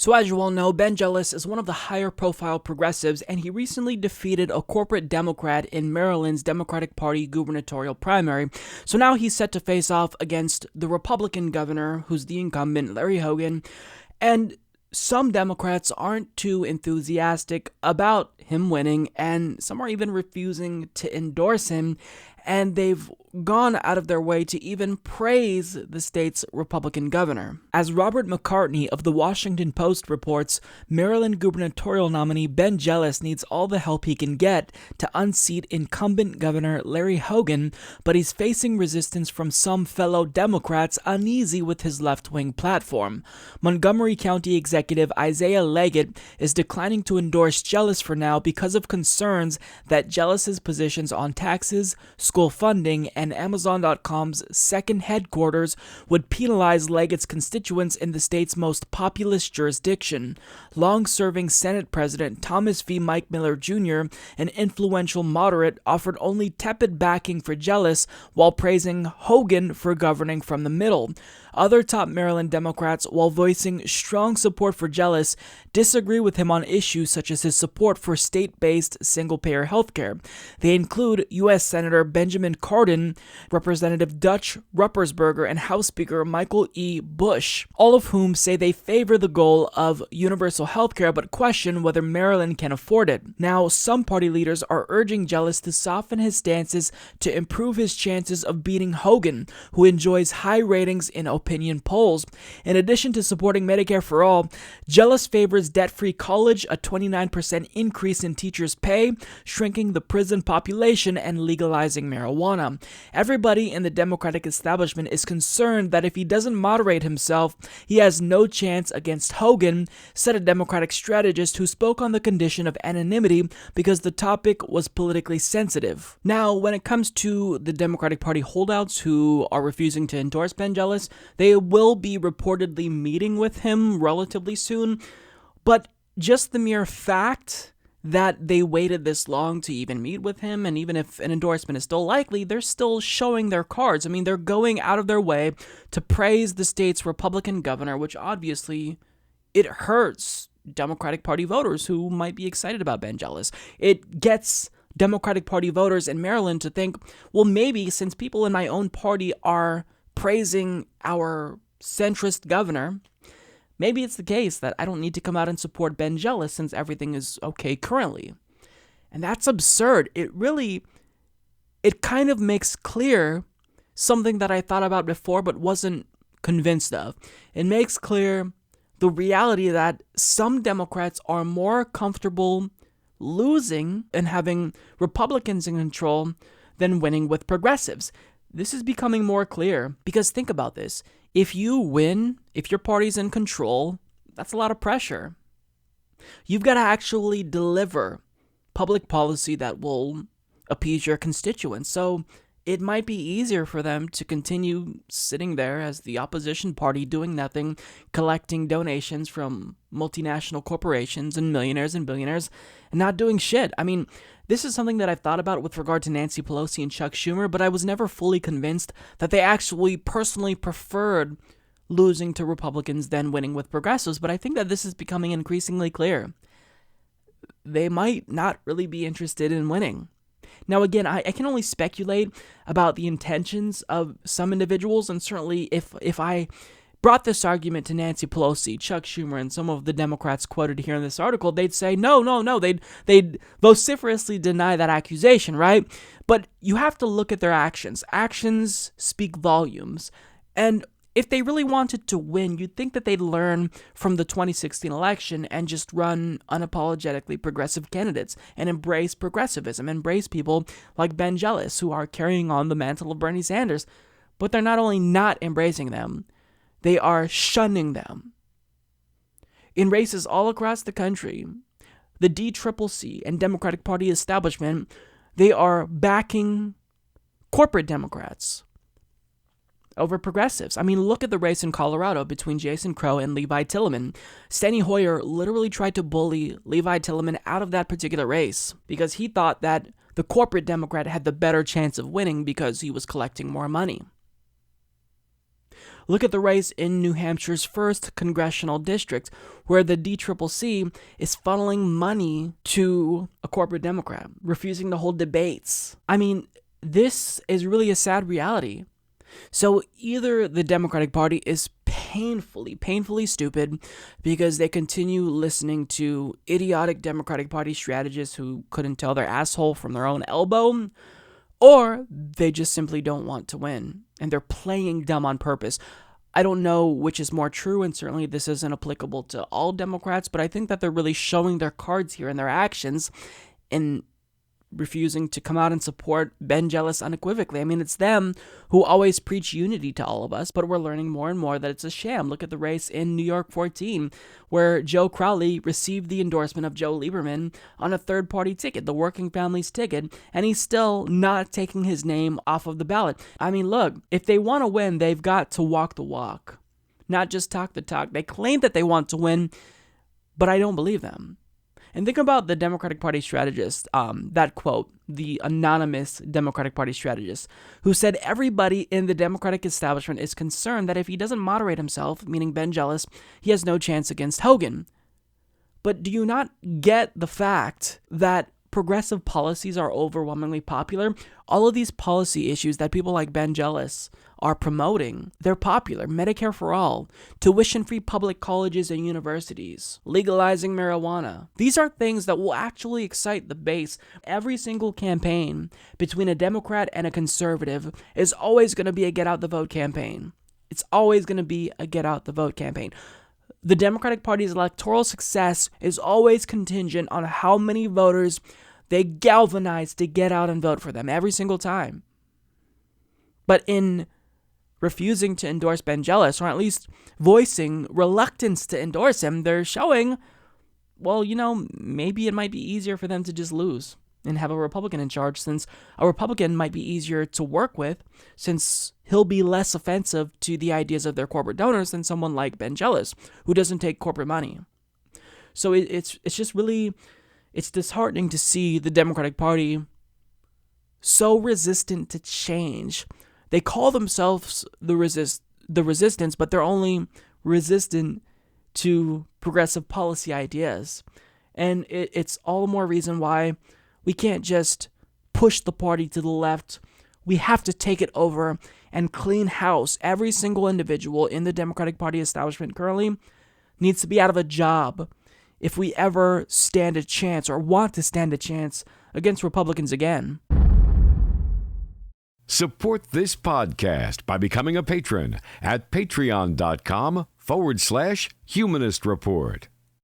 So as you all know, Ben Jealous is one of the higher profile progressives, and he recently defeated a corporate Democrat in Maryland's Democratic Party gubernatorial primary. So now he's set to face off against the Republican governor, who's the incumbent, Larry Hogan, and some Democrats aren't too enthusiastic about him winning, and some are even refusing to endorse him, and they've gone out of their way to even praise the state's Republican governor. As Robert McCartney of the Washington Post reports, Maryland gubernatorial nominee Ben Jealous needs all the help he can get to unseat incumbent Governor Larry Hogan, but he's facing resistance from some fellow Democrats uneasy with his left-wing platform. Montgomery County Executive Isaiah Leggett is declining to endorse Jealous for now because of concerns that Jealous's positions on taxes, school funding, and Amazon.com's second headquarters would penalize Leggett's constituents in the state's most populous jurisdiction. Long-serving Senate President Thomas V. Mike Miller Jr., an influential moderate, offered only tepid backing for Jealous while praising Hogan for governing from the middle. Other top Maryland Democrats, while voicing strong support for Jealous, disagree with him on issues such as his support for state-based single-payer healthcare. They include U.S. Senator Benjamin Cardin, Representative Dutch Ruppersberger, and House Speaker Michael E. Bush, all of whom say they favor the goal of universal healthcare but question whether Maryland can afford it. Now, some party leaders are urging Jealous to soften his stances to improve his chances of beating Hogan, who enjoys high ratings in opinion polls. In addition to supporting Medicare for all, Jealous favors debt-free college, a 29% increase in teachers' pay, shrinking the prison population, and legalizing marijuana. Everybody in the Democratic establishment is concerned that if he doesn't moderate himself, he has no chance against Hogan, said a Democratic strategist who spoke on the condition of anonymity because the topic was politically sensitive. Now, when it comes to the Democratic Party holdouts who are refusing to endorse Ben Jealous, they will be reportedly meeting with him relatively soon, but just the mere fact that they waited this long to even meet with him, and even if an endorsement is still likely, they're still showing their cards. I mean, they're going out of their way to praise the state's Republican governor, which obviously it hurts Democratic Party voters who might be excited about Ben Jealous. It gets Democratic Party voters in Maryland to think, well, maybe since people in my own party are praising our centrist governor, maybe it's the case that I don't need to come out and support Ben Jealous since everything is okay currently. And that's absurd. It kind of makes clear something that I thought about before but wasn't convinced of. It makes clear the reality that some Democrats are more comfortable losing and having Republicans in control than winning with progressives. This is becoming more clear because think about this. If you win, if your party's in control, that's a lot of pressure. You've got to actually deliver public policy that will appease your constituents. So it might be easier for them to continue sitting there as the opposition party doing nothing, collecting donations from multinational corporations and millionaires and billionaires and not doing shit. I mean, this is something that I've thought about with regard to Nancy Pelosi and Chuck Schumer, but I was never fully convinced that they actually personally preferred losing to Republicans than winning with progressives, but I think that this is becoming increasingly clear. They might not really be interested in winning. Now, again, I can only speculate about the intentions of some individuals, and certainly if I brought this argument to Nancy Pelosi, Chuck Schumer, and some of the Democrats quoted here in this article, they'd say, no, they'd vociferously deny that accusation, right? But you have to look at their actions. Actions speak volumes, and if they really wanted to win, you'd think that they'd learn from the 2016 election and just run unapologetically progressive candidates and embrace progressivism, embrace people like Ben Jealous who are carrying on the mantle of Bernie Sanders. But they're not only not embracing them, they are shunning them. In races all across the country, the DCCC and Democratic Party establishment, they are backing corporate Democrats over progressives. I mean, look at the race in Colorado between Jason Crow and Levi Tillemann. Steny Hoyer literally tried to bully Levi Tillemann out of that particular race because he thought that the corporate Democrat had the better chance of winning because he was collecting more money. Look at the race in New Hampshire's 1st congressional district, where the DCCC is funneling money to a corporate Democrat, refusing to hold debates. I mean, this is really a sad reality. So either the Democratic Party is painfully stupid because they continue listening to idiotic Democratic Party strategists who couldn't tell their asshole from their own elbow, or they just simply don't want to win, and they're playing dumb on purpose. I don't know which is more true, and certainly this isn't applicable to all Democrats, but I think that they're really showing their cards here in their actions in refusing to come out and support Ben Jealous unequivocally. I mean, it's them who always preach unity to all of us, but we're learning more and more that it's a sham. Look at the race in New York 14, where Joe Crowley received the endorsement of Joe Lieberman on a third-party ticket, the Working Families ticket, and he's still not taking his name off of the ballot. I mean, look, if they want to win, they've got to walk the walk, not just talk the talk. They claim that they want to win, but I don't believe them. And think about the Democratic Party strategist, that quote, the anonymous Democratic Party strategist, who said everybody in the Democratic establishment is concerned that if he doesn't moderate himself, meaning Ben Jealous, he has no chance against Hogan. But do you not get the fact that progressive policies are overwhelmingly popular? All of these policy issues that people like Ben Jealous are promoting, they're popular. Medicare for all, tuition-free public colleges and universities, legalizing marijuana. These are things that will actually excite the base. Every single campaign between a Democrat and a conservative is always going to be a get-out-the-vote campaign. It's always going to be a get-out-the-vote campaign. The Democratic Party's electoral success is always contingent on how many voters they galvanize to get out and vote for them every single time. But in refusing to endorse Ben Jealous, or at least voicing reluctance to endorse him, they're showing, well, maybe it might be easier for them to just lose and have a Republican in charge, since a Republican might be easier to work with, since he'll be less offensive to the ideas of their corporate donors than someone like Ben Jealous, who doesn't take corporate money. So it's just really, it's disheartening to see the Democratic Party so resistant to change. They call themselves the resistance, but they're only resistant to progressive policy ideas. And it's all the more reason why we can't just push the party to the left. We have to take it over and clean house. Every single individual in the Democratic Party establishment currently needs to be out of a job if we ever stand a chance or want to stand a chance against Republicans again. Support this podcast by becoming a patron at patreon.com/Humanist Report.